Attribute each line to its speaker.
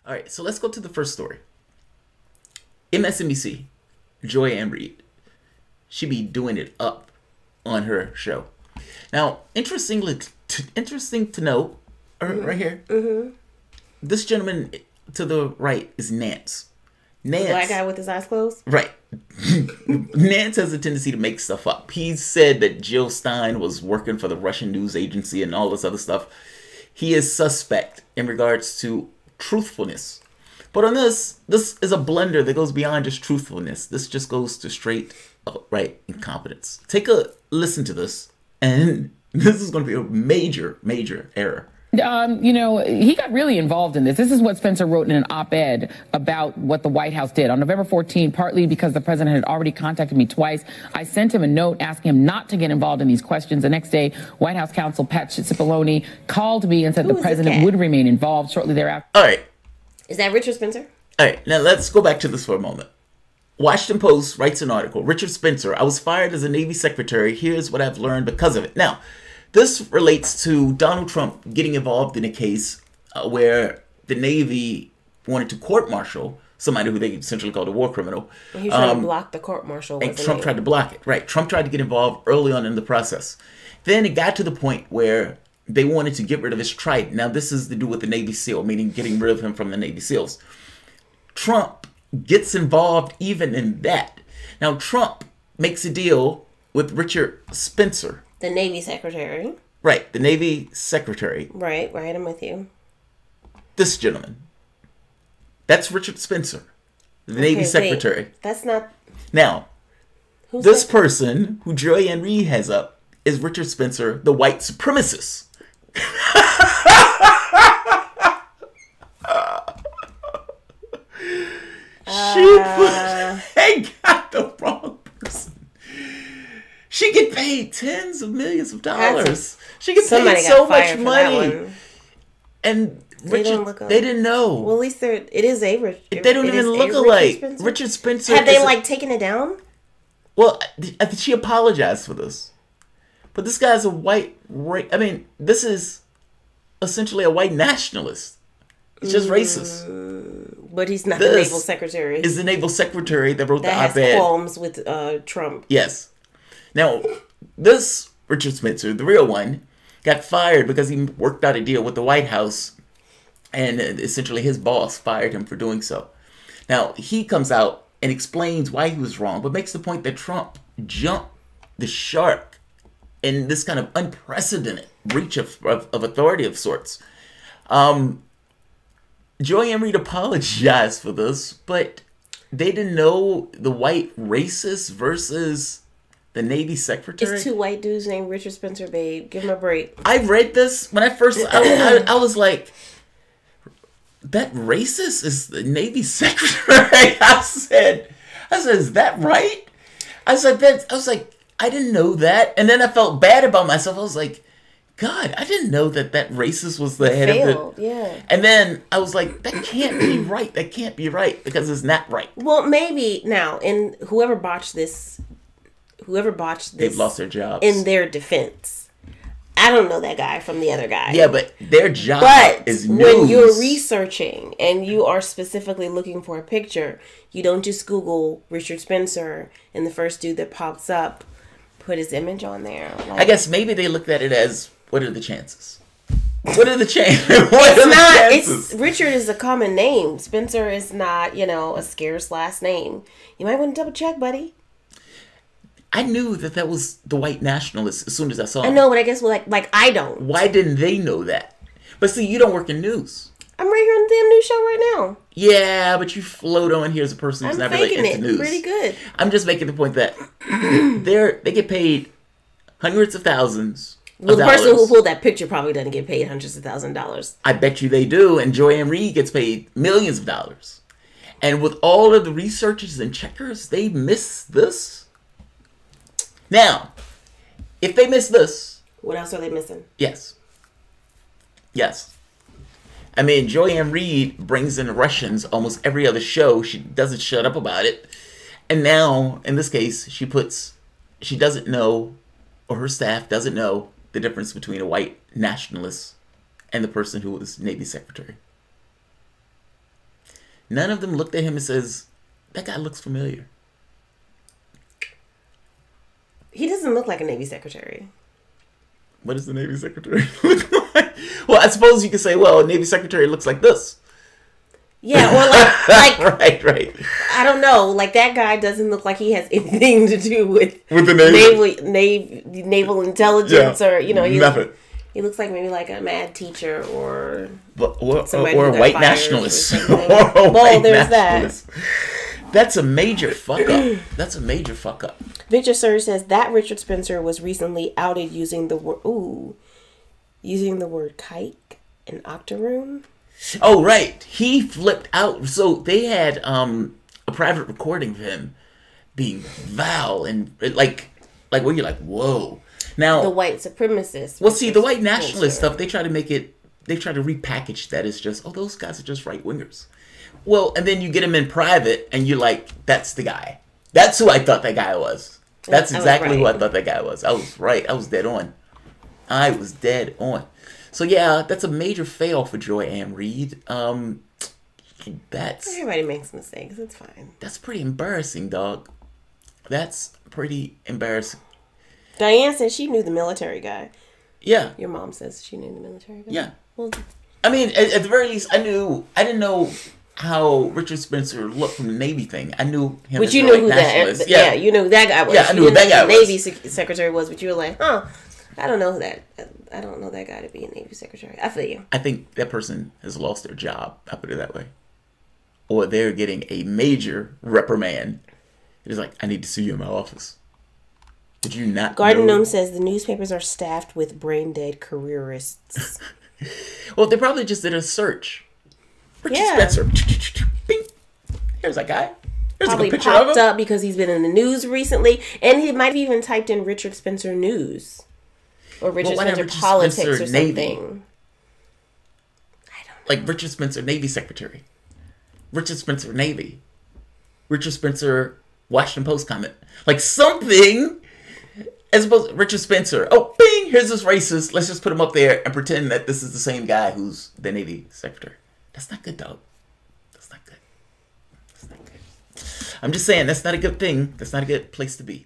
Speaker 1: All right, so let's go to the first story. MSNBC, Joy Ann Reid. She be doing it up on her show. Now, interesting to note, right here, this gentleman to the right is Nance.
Speaker 2: The black guy with his eyes closed?
Speaker 1: Right. Nance has a tendency to make stuff up. He said that Jill Stein was working for the Russian news agency and all this other stuff. He is suspect in regards to truthfulness. But on this is a blunder that goes beyond just truthfulness. This just goes to straight, right, incompetence. Take a listen to this, and this is going to be a major, major error.
Speaker 3: He got really involved in this. This is what Spencer wrote in an op-ed about what the White House did. On November 14, partly because the president had already contacted me twice, I sent him a note asking him not to get involved in these questions. The next day, White House counsel Pat Cipollone called me and said the president would remain involved shortly thereafter.
Speaker 1: All right.
Speaker 2: Is that Richard Spencer?
Speaker 1: All right. Now, let's go back to this for a moment. Washington Post writes an article. Richard Spencer, I was fired as a Navy secretary. Here's what I've learned because of it. Now, this relates to Donald Trump getting involved in a case where the Navy wanted to court-martial somebody who they essentially called a war criminal.
Speaker 2: And he tried to block the court-martial.
Speaker 1: And Trump tried to block it. Right. Trump tried to get involved early on in the process. Then it got to the point where they wanted to get rid of his trident. Now, this is to do with the Navy SEAL, meaning getting rid of him from the Navy SEALs. Trump gets involved even in that. Now, Trump makes a deal with Richard Spencer.
Speaker 2: The Navy secretary.
Speaker 1: Right, the Navy secretary.
Speaker 2: Right, I'm with you.
Speaker 1: This gentleman. That's Richard Spencer, the Navy secretary.
Speaker 2: Wait, that's not...
Speaker 1: Now, this person who Joy Ann Reid has up is Richard Spencer, the white supremacist. They got the wrong person. She get paid tens of millions of dollars. She get paid so much money. And Richard, they didn't know.
Speaker 2: Well, at least it is a Richard.
Speaker 1: They don't even look alike. Richard Spencer.
Speaker 2: Have they taken it down?
Speaker 1: Well, I think she apologized for this. But this guy's a white. I mean, this is essentially a white nationalist. It's just racist.
Speaker 2: But he's not the naval secretary.
Speaker 1: Is the naval secretary that wrote the op-ed.
Speaker 2: That has qualms with Trump.
Speaker 1: Yes. Now, this Richard Spencer, the real one, got fired because he worked out a deal with the White House, and essentially his boss fired him for doing so. Now, he comes out and explains why he was wrong, but makes the point that Trump jumped the shark in this kind of unprecedented breach of authority of sorts. Joy Ann Reid apologized for this, but they didn't know the white racist versus the Navy secretary.
Speaker 2: It's two white dudes named Richard Spencer, babe. Give him a break.
Speaker 1: I read this when I first... I was like, that racist is the Navy secretary? I said, is that right? I was like, I didn't know that. And then I felt bad about myself. I was like, God, I didn't know that racist was the head of the...
Speaker 2: Yeah.
Speaker 1: And then I was like, that can't be right. That can't be right because it's not right.
Speaker 2: Well, maybe now, and whoever botched this, they've
Speaker 1: lost their jobs.
Speaker 2: In their defense, I don't know that guy from the other guy.
Speaker 1: Yeah, but their job is news.
Speaker 2: When you're researching and you are specifically looking for a picture, you don't just Google Richard Spencer and the first dude that pops up, put his image on there.
Speaker 1: I guess maybe they looked at it as, what are the chances? What are the chances?
Speaker 2: It's Richard is a common name. Spencer is not, a scarce last name. You might want to double check, buddy.
Speaker 1: I knew that was the white nationalist as soon as I saw him.
Speaker 2: I know, but I guess like I don't.
Speaker 1: Why didn't they know that? But see, you don't work in news.
Speaker 2: I'm right here on the damn news show right now.
Speaker 1: Yeah, but you float on here as a person who's not really into news.
Speaker 2: Pretty good.
Speaker 1: I'm just making the point that they get paid hundreds of thousands.
Speaker 2: Well, the person who pulled that picture probably doesn't get paid hundreds of $1,000s.
Speaker 1: I bet you they do. And Joy Ann Reid gets paid millions of dollars. And with all of the researchers and checkers, they miss this. Now, if they miss this...
Speaker 2: What else are they missing?
Speaker 1: Yes. I mean, Joy Ann Reid brings in Russians almost every other show. She doesn't shut up about it. And now, in this case, she doesn't know, or her staff doesn't know, the difference between a white nationalist and the person who was Navy secretary. None of them looked at him and says, that guy looks familiar.
Speaker 2: He doesn't look like a Navy secretary.
Speaker 1: What does the Navy Secretary look like? Well, I suppose you could say, well, a Navy Secretary looks like this.
Speaker 2: Yeah, or like
Speaker 1: right.
Speaker 2: I don't know. Like, that guy doesn't look like he has anything to do with
Speaker 1: the
Speaker 2: naval intelligence, or
Speaker 1: nothing.
Speaker 2: He looks like maybe like a mad teacher or
Speaker 1: a white nationalist.
Speaker 2: Well, there's that.
Speaker 1: That's a major fuck up.
Speaker 2: Victor Surge says that Richard Spencer was recently outed using the word kike in Octoroom.
Speaker 1: Oh, right. He flipped out. So they had a private recording of him being vile and like where you're like, whoa. Now
Speaker 2: the white supremacist.
Speaker 1: Well, see, the white nationalist stuff, they try to repackage that as just, those guys are just right wingers. Well, and then you get him in private and you're like, that's the guy. That's who I thought that guy was. That's exactly who I thought that guy was. I was right. I was dead on. So yeah, that's a major fail for Joy-Ann Reid.
Speaker 2: Everybody makes mistakes. It's fine.
Speaker 1: That's pretty embarrassing, dog. That's pretty embarrassing.
Speaker 2: Diane says she knew the military guy.
Speaker 1: Yeah.
Speaker 2: Your mom says she knew the military guy.
Speaker 1: Yeah.
Speaker 2: Well,
Speaker 1: I mean, at the very least, I didn't know how Richard Spencer looked from the Navy thing. I knew him.
Speaker 2: But you knew who that. Yeah, you knew who that guy was.
Speaker 1: Yeah, I knew who that guy was.
Speaker 2: Navy secretary was, but you were like, I don't know who that. I don't know that guy to be a Navy secretary. I feel you.
Speaker 1: I think that person has lost their job. I put it that way, or they're getting a major reprimand. It is like, I need to see you in my office. Did you not?
Speaker 2: Garden Gnome says the newspapers are staffed with brain dead careerists.
Speaker 1: Well, they probably just did a search. Richard Spencer. Bing. Here's that guy. Here's
Speaker 2: probably
Speaker 1: a picture
Speaker 2: popped
Speaker 1: of him.
Speaker 2: up because he's been in the news recently, and he might have even typed in Richard Spencer news or Richard Spencer politics or something.
Speaker 1: Navy?
Speaker 2: I don't know.
Speaker 1: Like Richard Spencer, Navy Secretary. Richard Spencer, Navy. Richard Spencer, Washington Post comment. Like something. As opposed to Richard Spencer. Oh, bing! Here's this racist. Let's just put him up there and pretend that this is the same guy who's the Navy Secretary. That's not good, dog. That's not good. I'm just saying, that's not a good thing. That's not a good place to be.